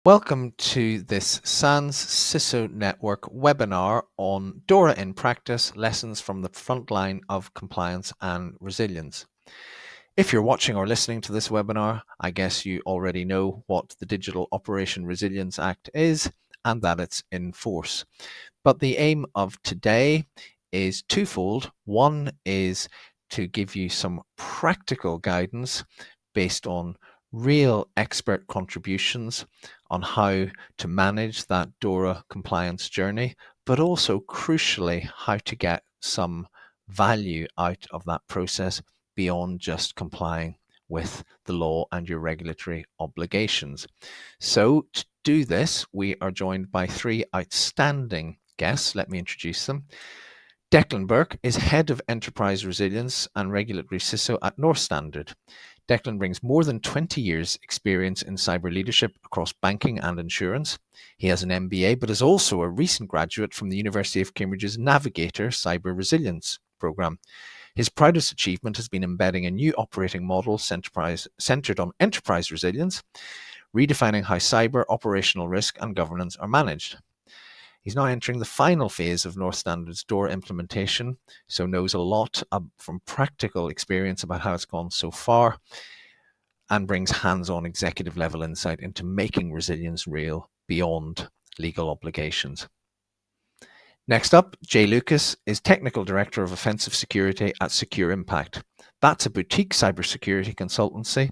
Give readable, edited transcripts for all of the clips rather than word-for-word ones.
Welcome to this SANS CISO Network webinar on DORA in Practice, Lessons from the Frontline of Compliance and Resilience. If you're watching or listening to this webinar, I guess you already know what the Digital Operation Resilience Act is and that it's in force. But the aim of today is twofold. One is to give you some practical guidance based on real expert contributions on how to manage that DORA compliance journey, but also crucially how to get some value out of that process beyond just complying with the law and your regulatory obligations. So to do this, we are joined by three outstanding guests. Let me introduce them. Declan.burke is Head of Enterprise Resilience and Regulatory CISO at North Standard. Declan brings more than 20 years' experience in cyber leadership across banking and insurance. He has an MBA, but is also a recent graduate from the University of Cambridge's Navigator Cyber Resilience program. His proudest achievement has been embedding a new operating model centered on enterprise resilience, redefining how cyber operational risk and governance are managed. He's now entering the final phase of North Standard's DORA implementation, so knows a lot from practical experience about how it's gone so far, and brings hands-on executive level insight into making resilience real beyond legal obligations. Next up, jlucas is Technical Director of Offensive Security at Secure Impact. That's a boutique cybersecurity consultancy,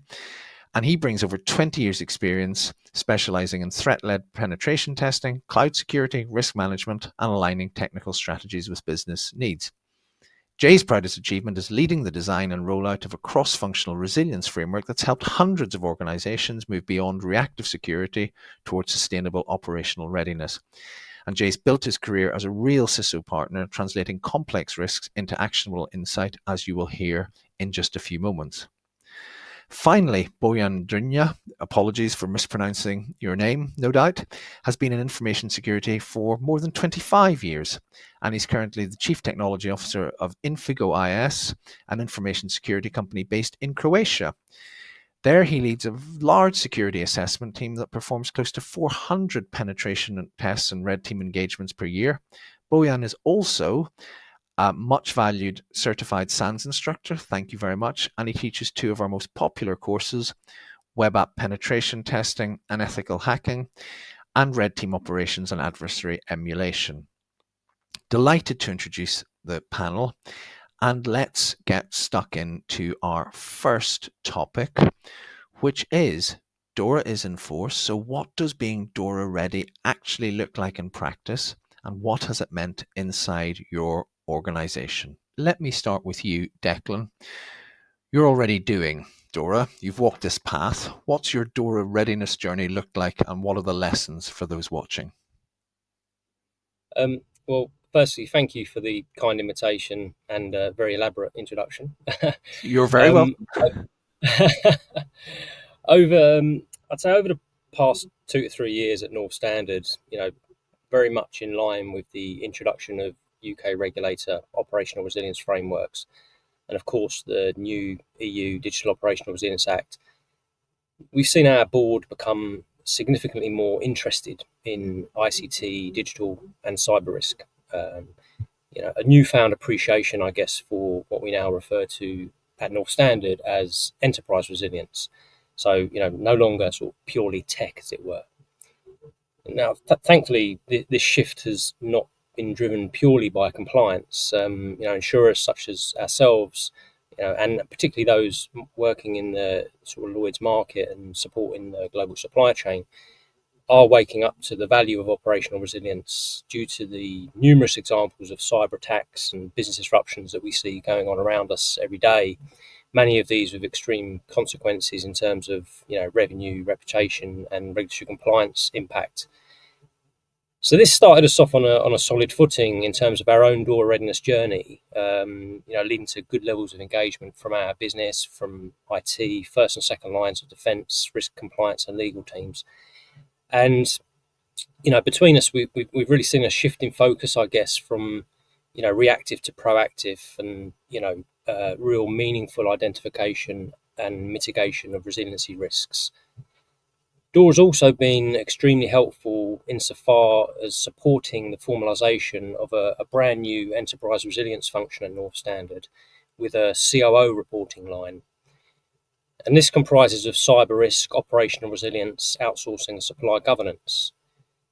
and he brings over 20 years' experience specializing in threat-led penetration testing, cloud security, risk management, and aligning technical strategies with business needs. Jay's proudest achievement is leading the design and rollout of a cross-functional resilience framework that's helped hundreds of organizations move beyond reactive security towards sustainable operational readiness. And Jay's built his career as a real CISO partner, translating complex risks into actionable insight, as you will hear in just a few moments. Finally, Bojan Zdrnja, apologies for mispronouncing your name, no doubt, has been in information security for more than 25 years, and he's currently the Chief Technology Officer of INFGO IS, an information security company based in Croatia. There he leads a large security assessment team that performs close to 400 penetration tests and red team engagements per year. Bojan is also a much valued certified SANS instructor, thank you very much, and he teaches two of our most popular courses, web app penetration testing and ethical hacking, and red team operations and adversary emulation. Delighted to introduce the panel, and let's get stuck into our first topic, which is DORA is in force. So what does being DORA ready actually look like in practice, and what has it meant inside your organization? Let me start with you, Declan. You're already doing DORA. You've walked this path. What's your DORA readiness journey looked like, and what are the lessons for those watching? Well, firstly, thank you for the kind invitation and very elaborate introduction. You're very welcome. I'd say over the past 2 to 3 years at North Standard, very much in line with the introduction of UK regulator operational resilience frameworks, and of course the new EU Digital Operational Resilience Act, we've seen our board become significantly more interested in ICT, digital and cyber risk. A newfound appreciation, I guess, for what we now refer to at North Standard as enterprise resilience. So, no longer sort of purely tech, as it were. Now, thankfully, this shift has not been driven purely by compliance. Insurers such as ourselves, and particularly those working in the sort of Lloyd's market and supporting the global supply chain, are waking up to the value of operational resilience due to the numerous examples of cyber attacks and business disruptions that we see going on around us every day. Many of these with extreme consequences in terms of revenue, reputation, and regulatory compliance impact. So this started us off on a solid footing in terms of our own DORA readiness journey, leading to good levels of engagement from our business, from IT, first and second lines of defence, risk compliance, and legal teams. And between us, we've really seen a shift in focus, I guess, from reactive to proactive, and real meaningful identification and mitigation of resiliency risks. DORA has also been extremely helpful insofar as supporting the formalisation of a brand new enterprise resilience function at North Standard with a COO reporting line. And this comprises of cyber risk, operational resilience, outsourcing and supply governance.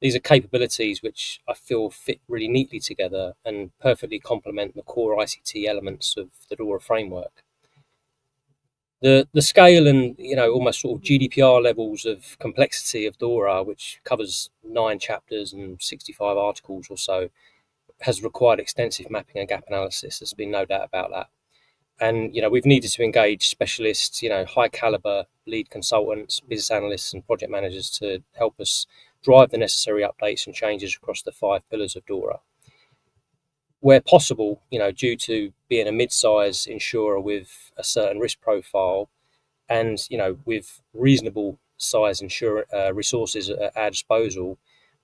These are capabilities which I feel fit really neatly together and perfectly complement the core ICT elements of the DORA framework. The scale and almost sort of GDPR levels of complexity of DORA, which covers 9 chapters and 65 articles or so, has required extensive mapping and gap analysis. There's been no doubt about that. And we've needed to engage specialists, high caliber lead consultants, business analysts, and project managers to help us drive the necessary updates and changes across the 5 pillars of DORA. Where possible, due to being a mid-size insurer with a certain risk profile, and with reasonable size resources at our disposal,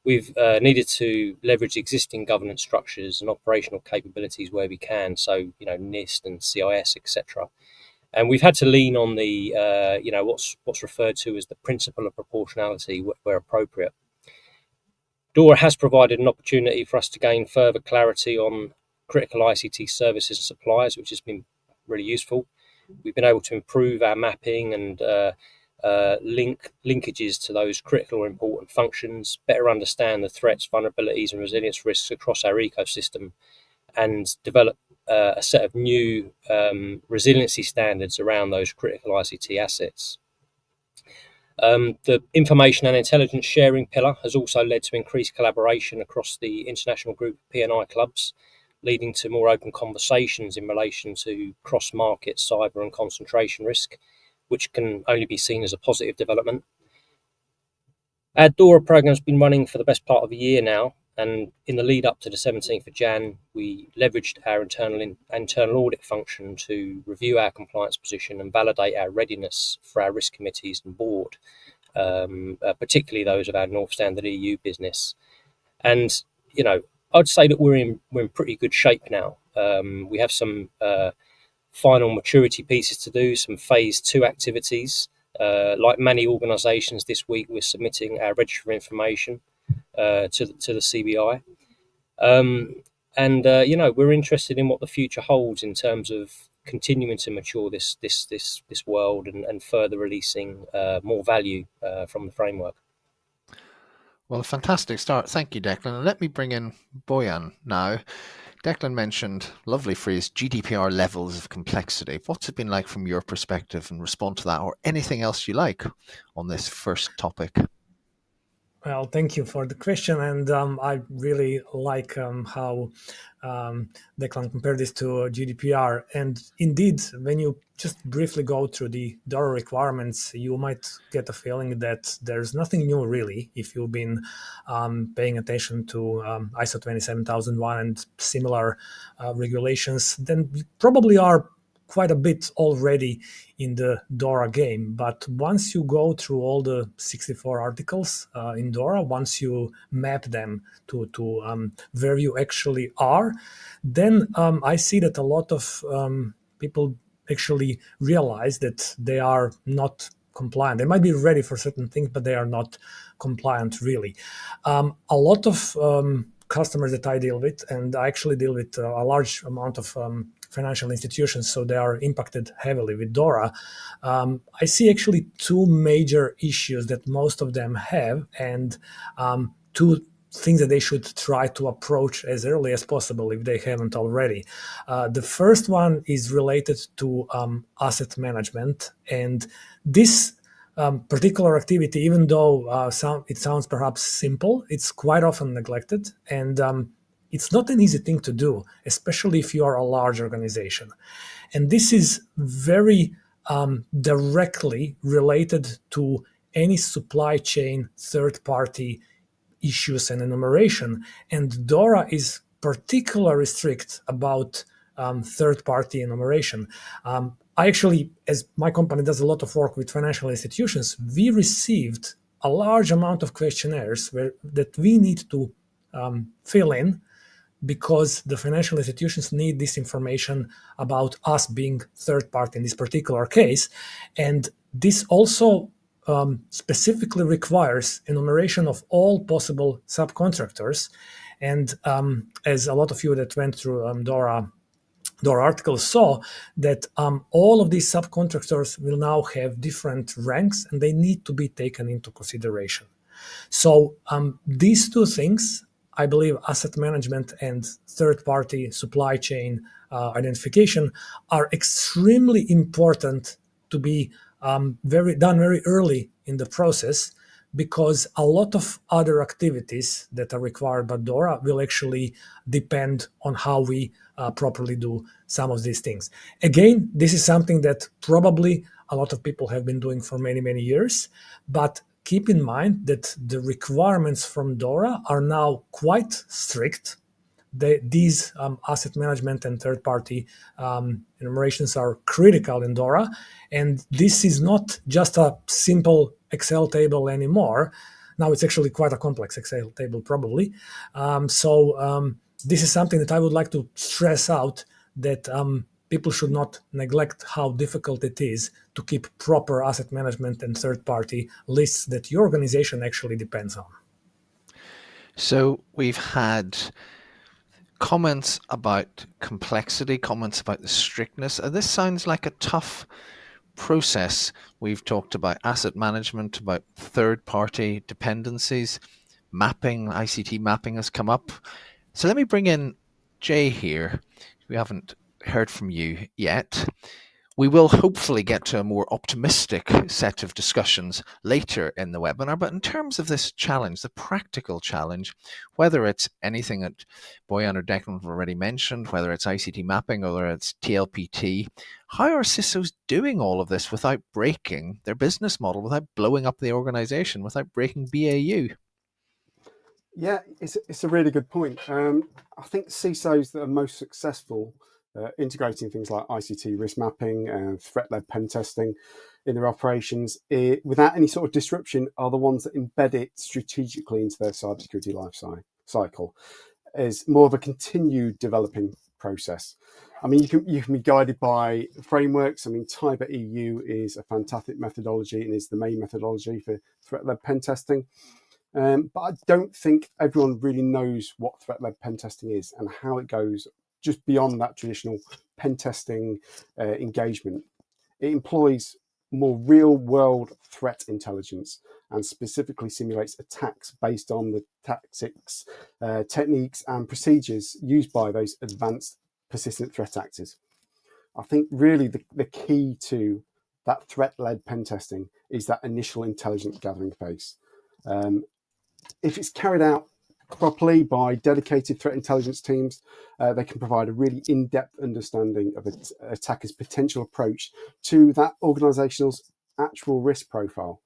we've needed to leverage existing governance structures and operational capabilities where we can. So NIST and CIS, etc. And we've had to lean on the what's referred to as the principle of proportionality where appropriate. DORA has provided an opportunity for us to gain further clarity on critical ICT services and suppliers, which has been really useful. We've been able to improve our mapping and linkages to those critical or important functions, better understand the threats, vulnerabilities, and resilience risks across our ecosystem, and develop a set of new resiliency standards around those critical ICT assets. The information and intelligence sharing pillar has also led to increased collaboration across the international group of P&I clubs, leading to more open conversations in relation to cross-market cyber and concentration risk, which can only be seen as a positive development. Our DORA program has been running for the best part of a year now, and in the lead up to the 17th of Jan, we leveraged our internal audit function to review our compliance position and validate our readiness for our risk committees and board, particularly those of our North Standard EU business. And I'd say that we're in pretty good shape now. We have some final maturity pieces to do, some phase 2 activities. Like many organisations this week, we're submitting our register of information to the CBI. We're interested in what the future holds in terms of continuing to mature this world and further releasing more value from the framework. Well, a fantastic start. Thank you, Declan. And let me bring in Bojan now. Declan mentioned, lovely phrase, GDPR levels of complexity. What's it been like from your perspective, and respond to that, or anything else you like on this first topic? Well, thank you for the question, and I really like how Declan compared this to GDPR. And indeed, when you just briefly go through the DORA requirements, you might get a feeling that there's nothing new really if you've been paying attention to ISO 27001 and similar regulations. Then you probably are quite a bit already in the DORA game. But once you go through all the 64 articles in DORA, once you map them to where you actually are, then I see that a lot of people actually realize that they are not compliant. They might be ready for certain things, but they are not compliant really. A lot of customers that I deal with, and I actually deal with a large amount of financial institutions, so they are impacted heavily with DORA. I see actually 2 major issues that most of them have, and 2 things that they should try to approach as early as possible if they haven't already. The first one is related to asset management, and this particular activity, even though it sounds perhaps simple, it's quite often neglected, and it's not an easy thing to do, especially if you are a large organization. And this is very directly related to any supply chain third-party issues and enumeration. And DORA is particularly strict about third-party enumeration. I actually, as my company does a lot of work with financial institutions, we received a large amount of questionnaires that we need to fill in, because the financial institutions need this information about us being third party in this particular case. And this also specifically requires enumeration of all possible subcontractors. And as a lot of you that went through DORA articles saw, that all of these subcontractors will now have different ranks and they need to be taken into consideration. So these two things, I believe, asset management and third-party supply chain identification, are extremely important to be done very early in the process, because a lot of other activities that are required by DORA will actually depend on how we properly do some of these things. Again, this is something that probably a lot of people have been doing for many, many years, but keep in mind that the requirements from DORA are now quite strict. These asset management and third-party enumerations are critical in DORA, and this is not just a simple Excel table anymore. Now it's actually quite a complex Excel table, probably. This is something that I would like to stress out, that people should not neglect how difficult it is to keep proper asset management and third-party lists that your organization actually depends on. So we've had comments about complexity, comments about the strictness. This sounds like a tough process. We've talked about asset management, about third-party dependencies, mapping, ICT mapping has come up. So let me bring in Jay here. We haven't heard from you yet. We will hopefully get to a more optimistic set of discussions later in the webinar, but in terms of this challenge, the practical challenge, whether it's anything that Bojan or Declan have already mentioned, whether it's ICT mapping or whether it's TLPT, how are CISOs doing all of this without breaking their business model, without blowing up the organization, without breaking BAU? Yeah, it's a really good point. I think CISOs that are most successful integrating things like ICT risk mapping and threat-led pen testing in their operations without any sort of disruption are the ones that embed it strategically into their cybersecurity life cycle as more of a continued developing process. I mean, you can be guided by frameworks. I mean, Tiber EU is a fantastic methodology and is the main methodology for threat-led pen testing. But I don't think everyone really knows what threat-led pen testing is and how it goes just beyond that traditional pen testing engagement. It employs more real-world threat intelligence and specifically simulates attacks based on the tactics, techniques, and procedures used by those advanced persistent threat actors. I think really the key to that threat-led pen testing is that initial intelligence gathering phase. If it's carried out properly by dedicated threat intelligence teams, they can provide a really in-depth understanding of an attacker's potential approach to that organization's actual risk profile.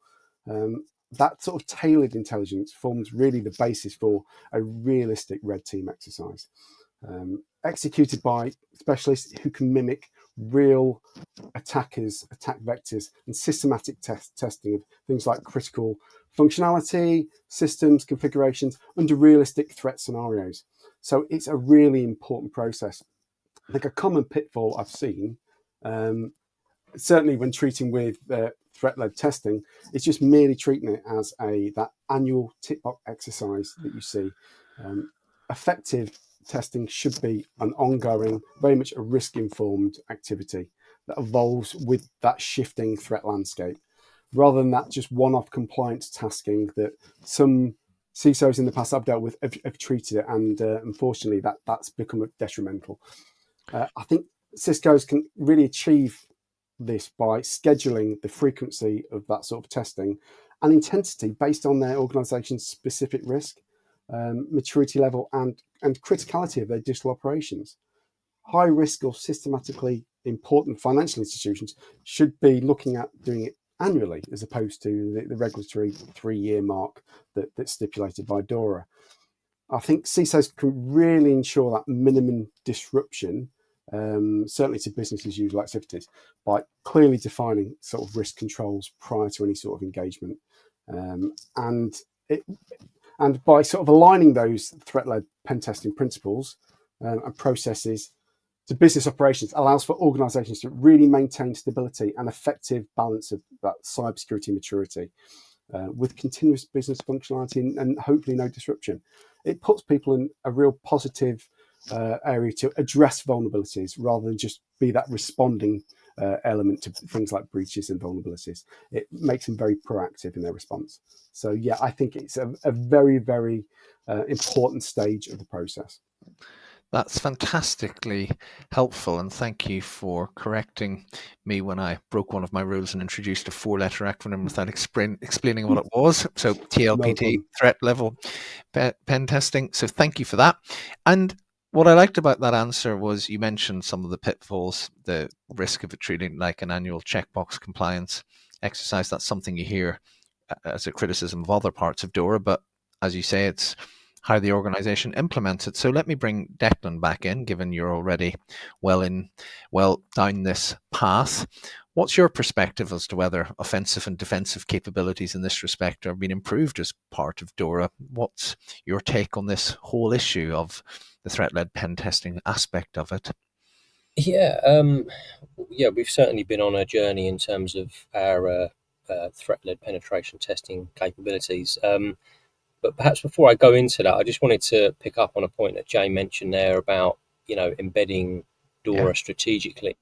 That sort of tailored intelligence forms really the basis for a realistic red team exercise, executed by specialists who can mimic real attackers, attack vectors, and systematic testing of things like critical functionality, systems, configurations under realistic threat scenarios. So it's a really important process. I think a common pitfall I've seen, certainly when treating with threat-led testing, is just merely treating it as that annual tick box exercise that you see. Effective testing should be an ongoing, very much a risk-informed activity that evolves with that shifting threat landscape, rather than that just one-off compliance tasking that some CISOs in the past I've dealt with have treated it, and unfortunately that's become detrimental. I think Cisco's can really achieve this by scheduling the frequency of that sort of testing and intensity based on their organization's specific risk, maturity level, and criticality of their digital operations. High risk or systematically important financial institutions should be looking at doing it annually as opposed to the regulatory 3-year mark that's stipulated by DORA. I think CISOs can really ensure that minimum disruption, certainly to business as usual activities, by clearly defining sort of risk controls prior to any sort of engagement, and by sort of aligning those threat-led pen testing principles and processes to business operations allows for organizations to really maintain stability and effective balance of that cybersecurity maturity with continuous business functionality and hopefully no disruption. It puts people in a real positive area to address vulnerabilities rather than just be that responding element to things like breaches and vulnerabilities. It makes them very proactive in their response. So yeah, I think it's a very, very important stage of the process. That's fantastically helpful, and thank you for correcting me when I broke one of my rules and introduced a 4-letter acronym without explaining what it was. So TLPT, No threat level pen testing. So thank you for that. And what I liked about that answer was you mentioned some of the pitfalls, the risk of it treating like an annual checkbox compliance exercise. That's something you hear as a criticism of other parts of DORA, but as you say, it's how the organization implements it. So let me bring Declan back in, given you're already well down this path. What's your perspective as to whether offensive and defensive capabilities in this respect are being improved as part of DORA? What's your take on this whole issue of the threat-led pen testing aspect of it? Yeah, we've certainly been on a journey in terms of our threat-led penetration testing capabilities. But perhaps before I go into that, I just wanted to pick up on a point that Jay mentioned there about, embedding DORA strategically.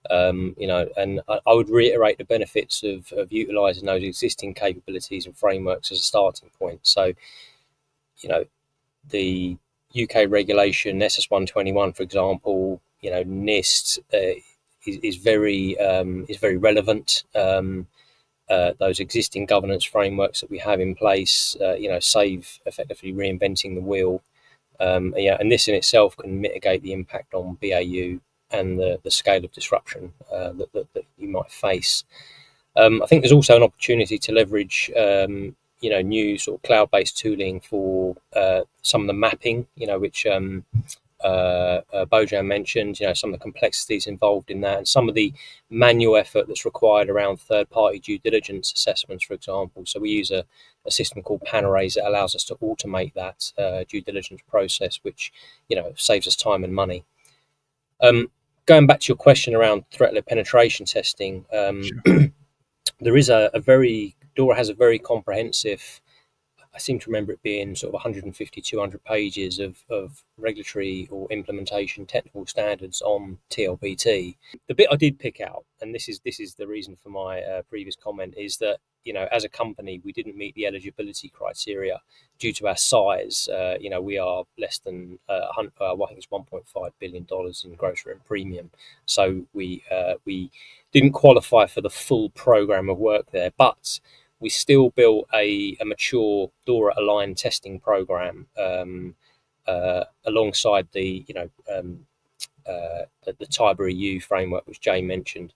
And I would reiterate the benefits of utilising those existing capabilities and frameworks as a starting point. So, the UK regulation, SS 121, for example, NIST is very relevant. Those existing governance frameworks that we have in place, save effectively reinventing the wheel. And this in itself can mitigate the impact on BAU and the scale of disruption that you might face. I think there's also an opportunity to leverage, new sort of cloud-based tooling for some of the mapping, which Bojan mentioned, some of the complexities involved in that and some of the manual effort that's required around third-party due diligence assessments, for example. So we use a system called Panellists that allows us to automate that due diligence process, which, saves us time and money. Going back to your question around threat-led penetration testing, Sure. there is DORA has a very comprehensive, I seem to remember it being sort of 150, 200 pages of regulatory or implementation technical standards on TLPT. The bit I did pick out, and this is the reason for my previous comment, is that, as a company, we didn't meet the eligibility criteria due to our size. We are less than, I think it's $1.5 billion in gross written premium. So we didn't qualify for the full program of work there, but we still built a mature DORA aligned testing program alongside the Tiber EU framework, which Jay mentioned,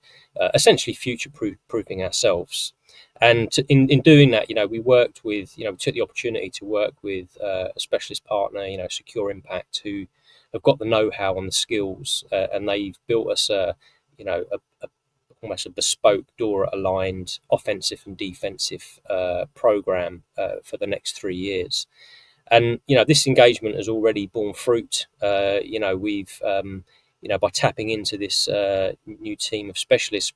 essentially future proofing ourselves. And in doing that, we worked with, we took the opportunity to work with a specialist partner, Secure Impact, who have got the know-how and the skills, and they've built us almost a bespoke DORA aligned offensive and defensive program for the next 3 years. And, this engagement has already borne fruit. We've, by tapping into this new team of specialists,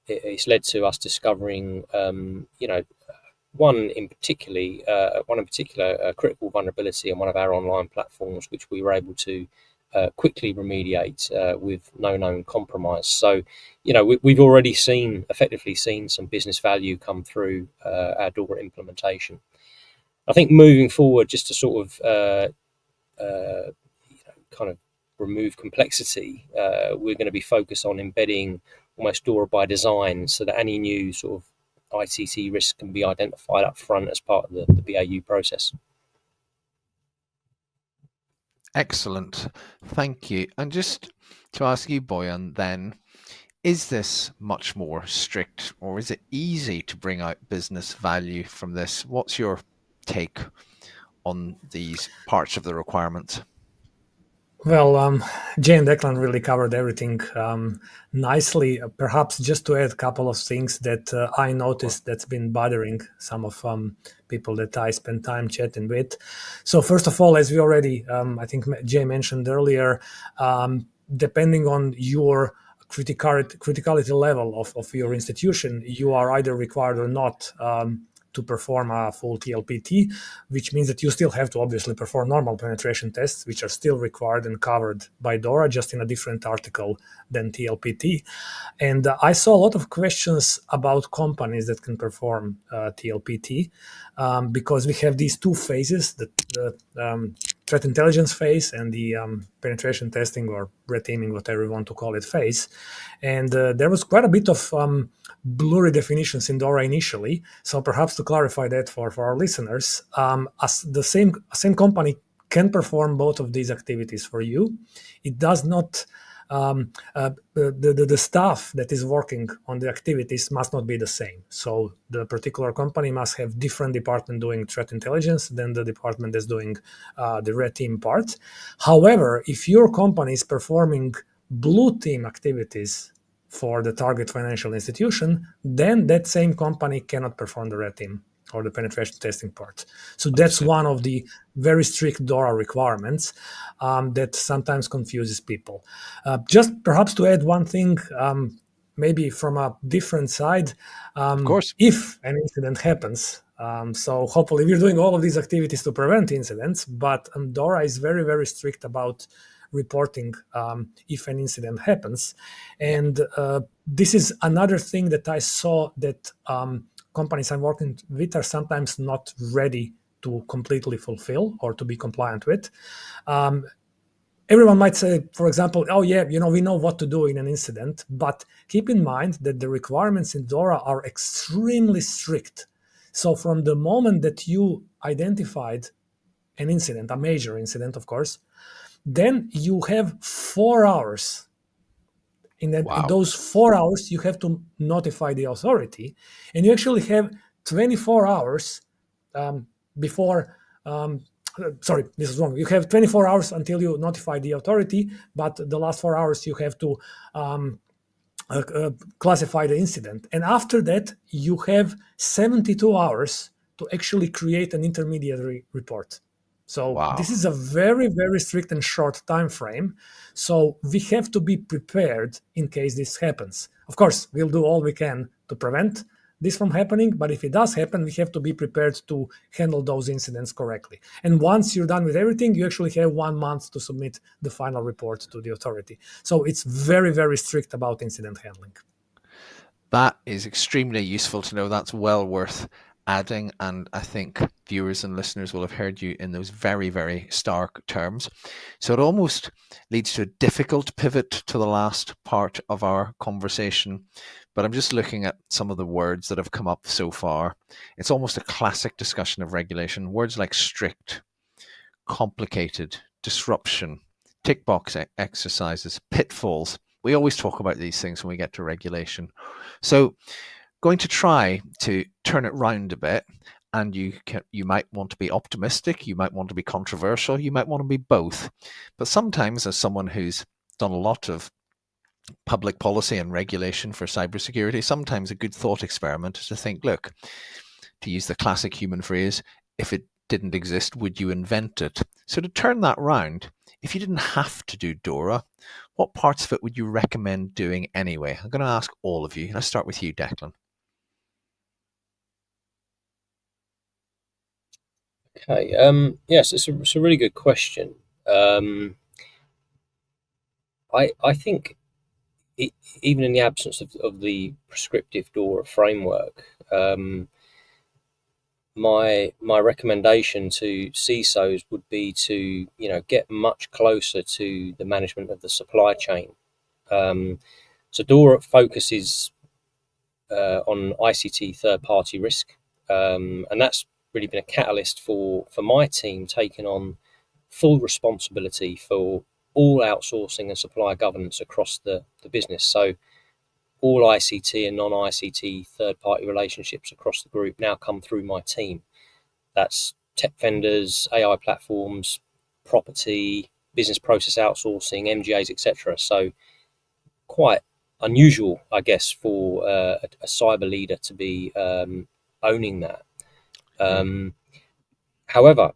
it's led to us discovering, one in particular critical vulnerability on one of our online platforms, which we were able to quickly remediate with no known compromise. So, we've already effectively seen some business value come through our DORA implementation. I think moving forward, just to sort of kind of remove complexity, we're going to be focused on embedding almost DORA by design, so that any new sort of ICT risk can be identified up front as part of the BAU process. Excellent. Thank you. And just to ask you, Bojan, then, is this much more strict, or is it easy to bring out business value from this? What's your take on these parts of the requirements? Well, Jay and Declan really covered everything nicely. Perhaps just to add a couple of things that I noticed that's been bothering some of people that I spend time chatting with. So first of all, as we already, I think Jay mentioned earlier, depending on your criticality level of your institution, you are either required or not to perform a full TLPT, which means that you still have to obviously perform normal penetration tests, which are still required and covered by DORA, just in a different article than TLPT. And I saw a lot of questions about companies that can perform TLPT because we have these two phases, the threat intelligence phase and the penetration testing or red teaming, whatever you want to call it, phase. And there was quite a bit of blurry definitions in DORA initially. So perhaps to clarify that for our listeners, as the same company can perform both of these activities for you. It does not the staff that is working on the activities must not be the same. So the particular company must have different department doing threat intelligence than the department that's doing the red team part. However, if your company is performing blue team activities for the target financial institution, then that same company cannot perform the red team or the penetration testing part. So that's one of the very strict DORA requirements that sometimes confuses people. Just perhaps to add one thing, maybe from a different side, Of course. if an incident happens, so hopefully we're doing all of these activities to prevent incidents, but DORA is very, very strict about reporting if an incident happens. And this is another thing that I saw that companies I'm working with are sometimes not ready to completely fulfill or to be compliant with. Everyone might say, for example, oh yeah, we know what to do in an incident, but keep in mind that the requirements in DORA are extremely strict. So from the moment that you identified an incident, a major incident, of course, then you have 4 hours. In those 4 hours, you have to notify the authority, and you actually have 24 hours before. Sorry, this is wrong. You have 24 hours until you notify the authority, but the last 4 hours you have to classify the incident. And after that, you have 72 hours to actually create an intermediary report. So this is a very, very strict and short time frame. So we have to be prepared in case this happens. Of course, we'll do all we can to prevent this from happening, but if it does happen, we have to be prepared to handle those incidents correctly. And once you're done with everything, you actually have 1 month to submit the final report to the authority. So it's very, very strict about incident handling. That is extremely useful to know. That's well worth adding, and I think viewers and listeners will have heard you in those very, very stark terms. So it almost leads to a difficult pivot to the last part of our conversation, but I'm just looking at some of the words that have come up so far. It's almost a classic discussion of regulation. Words like strict, complicated, disruption, tick box exercises, pitfalls. We always talk about these things when we get to regulation. So going to try to turn it round a bit, and you might want to be optimistic, you might want to be controversial, you might want to be both. But sometimes, as someone who's done a lot of public policy and regulation for cybersecurity, sometimes a good thought experiment is to think, look, to use the classic human phrase, if it didn't exist, would you invent it? So to turn that round, if you didn't have to do DORA, what parts of it would you recommend doing anyway? I'm going to ask all of you. Let's start with you, Declan. Okay. Yes, it's a really good question. I think even in the absence of the prescriptive DORA framework, my recommendation to CISOs would be to get much closer to the management of the supply chain. So DORA focuses on ICT third-party risk, and that's really been a catalyst for my team taking on full responsibility for all outsourcing and supply governance across the business. So all ICT and non-ICT third-party relationships across the group now come through my team. That's tech vendors, AI platforms, property, business process outsourcing, MGAs, etc. So quite unusual, I guess, for a cyber leader to be owning that. However,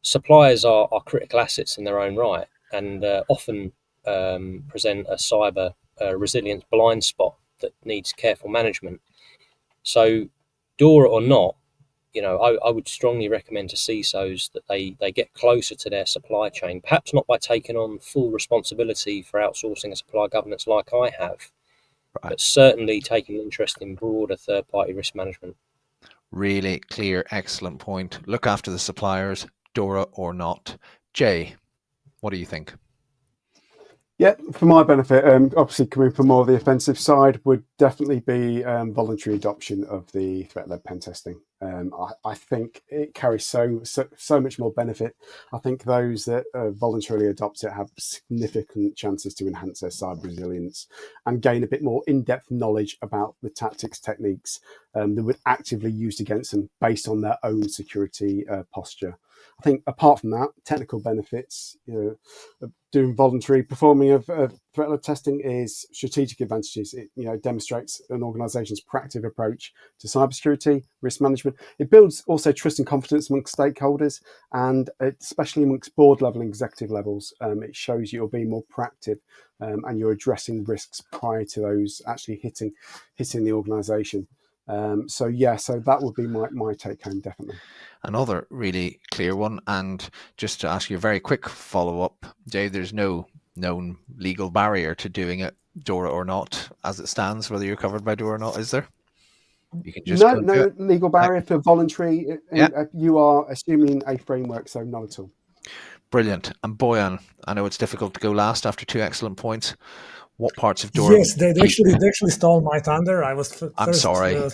suppliers are critical assets in their own right, and often present a cyber resilience blind spot that needs careful management. So, DORA or not, I would strongly recommend to CISOs that they get closer to their supply chain, perhaps not by taking on full responsibility for outsourcing and supply governance like I have, but certainly taking interest in broader third-party risk management. Really clear, excellent point. Look after the suppliers, DORA or not. Jay, what do you think? Yeah, for my benefit, obviously coming from more of the offensive side would definitely be voluntary adoption of the threat-led pen testing. I think it carries so much more benefit. I think those that voluntarily adopt it have significant chances to enhance their cyber resilience and gain a bit more in-depth knowledge about the tactics, techniques that would actively used against them based on their own security posture. I think apart from that, technical benefits, doing voluntary performing of threat-led testing is strategic advantages. It demonstrates an organisation's proactive approach to cybersecurity, risk management. It builds also trust and confidence amongst stakeholders, and especially amongst board level and executive levels. It shows you're being more proactive and you're addressing risks prior to those actually hitting the organisation. So that would be my take home, definitely. Another really clear one, and just to ask you a very quick follow-up, Jay, there's no known legal barrier to doing it, DORA or not, as it stands, whether you're covered by DORA or not, is there? You can just no legal barrier for voluntary. You are assuming a framework, so not at all. Brilliant. And Bojan, I know it's difficult to go last after two excellent points. What parts of DORA? Yes, they actually stole my thunder. I was first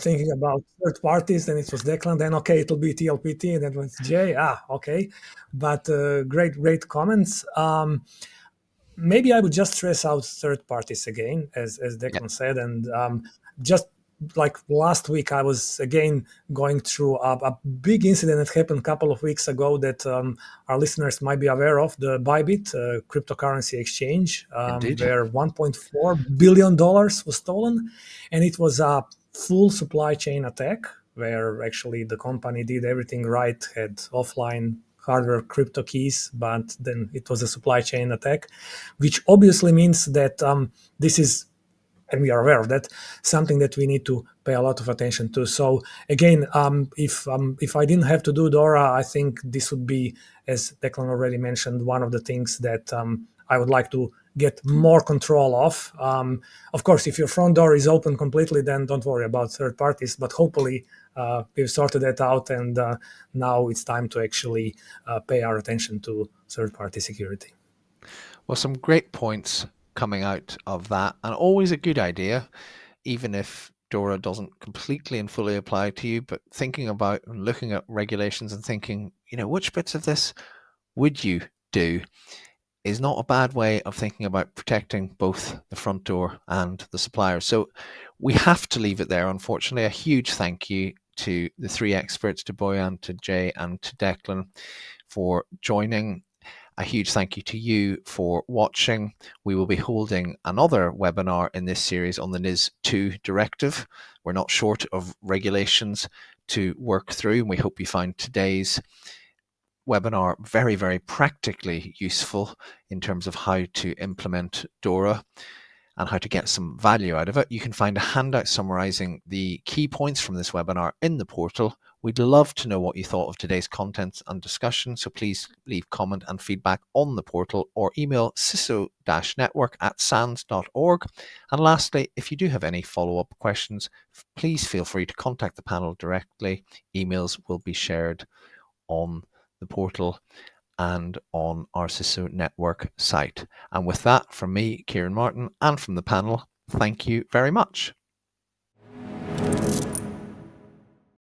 thinking about third parties, then it was Declan, then okay, it'll be TLPT, and then went Jay. Okay, but great comments. Maybe I would just stress out third parties again, as Declan said, and just like last week, I was again going through a big incident that happened a couple of weeks ago that our listeners might be aware of, the Bybit cryptocurrency exchange, where $1.4 billion was stolen. And it was a full supply chain attack where actually the company did everything right, had offline hardware crypto keys, but then it was a supply chain attack, which obviously means that this is, and we are aware of that, something that we need to pay a lot of attention to. So again, if I didn't have to do DORA, I think this would be, as Declan already mentioned, one of the things that I would like to get more control of. Of course, if your front door is open completely, then don't worry about third parties, but hopefully we've sorted that out, and now it's time to actually pay our attention to third-party security. Well, some great points coming out of that, and always a good idea, even if DORA doesn't completely and fully apply to you, but thinking about and looking at regulations and thinking, which bits of this would you do, is not a bad way of thinking about protecting both the front door and the supplier. So we have to leave it there, unfortunately. A huge thank you to the three experts, to Bojan, to Jay, and to Declan, for joining. A huge thank you to you for watching. We will be holding another webinar in this series on the NIS2 directive. We're not short of regulations to work through, and we hope you find today's webinar very, very practically useful in terms of how to implement DORA and how to get some value out of it. You can find a handout summarizing the key points from this webinar in the portal. We'd love to know what you thought of today's content and discussion, so please leave comment and feedback on the portal or email ciso-network@sans.org. And lastly, if you do have any follow-up questions, please feel free to contact the panel directly. Emails will be shared on the portal and on our CISO Network site. And with that, from me, Ciaran Martin, and from the panel, thank you very much.